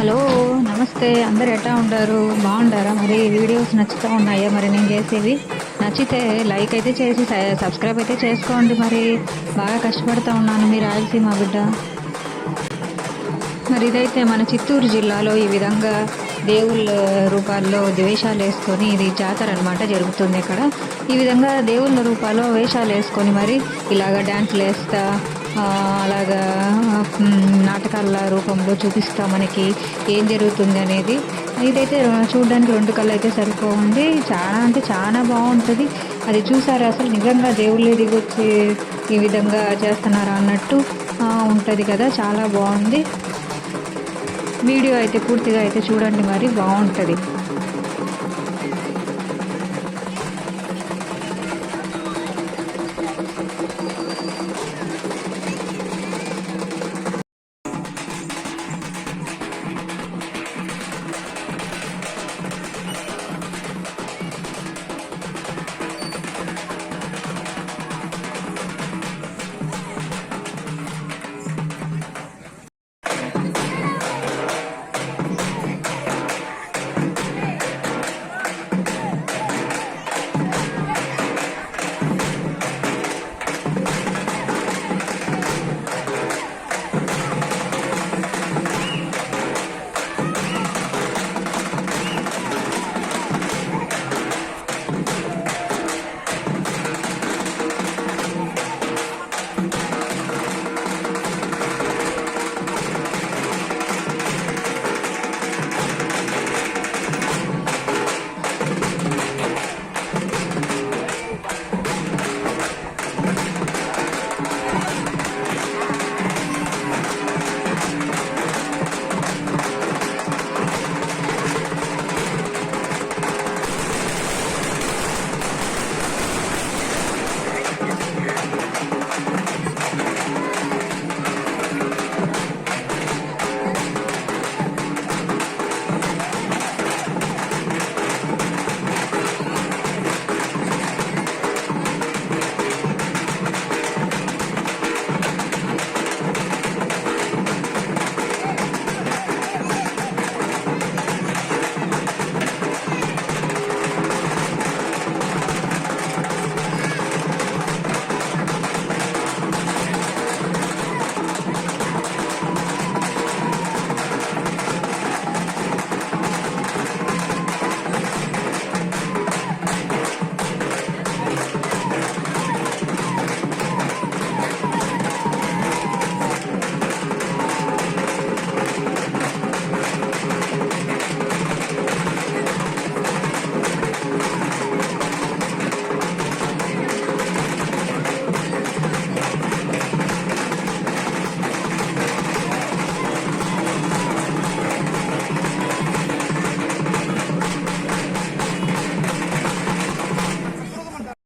Hello, నమస్తే. అందరు ఎట్లా ఉంటారు? బాగుంటారా? మరి వీడియోస్ నచ్చుతూ ఉన్నాయా? మరి నేను చేసేవి నచ్చితే లైక్ అయితే చేసి సబ్స్క్రైబ్ అయితే చేసుకోండి. మరి బాగా కష్టపడుతూ ఉన్నాను, మీ రాయలసీమ బిడ్డ. మరి ఇదైతే మన చిత్తూరు జిల్లాలో ఈ విధంగా దేవుళ్ళ రూపాల్లో వేషాలు వేసుకొని ఇది జాతర అనమాట జరుగుతుంది ఇక్కడ. ఈ విధంగా దేవుళ్ళ రూపాల్లో వేషాలు వేసుకొని మరి ఇలాగ డ్యాన్స్లు వేస్తా అలాగా నాటకాల రూపంలో చూపిస్తా మనకి ఏం జరుగుతుంది అనేది. ఇదైతే చూడడానికి 2 కళ్ళు అయితే సరిపోవండి. చాలా అంటే చాలా బాగుంటుంది. అది చూసారా? అసలు నిజంగా దేవుళ్ళే దిగొచ్చి ఈ విధంగా చేస్తున్నారా అన్నట్టు ఉంటుంది కదా. చాలా బాగుంది. వీడియో అయితే పూర్తిగా అయితే చూడండి, మరి బాగుంటుంది.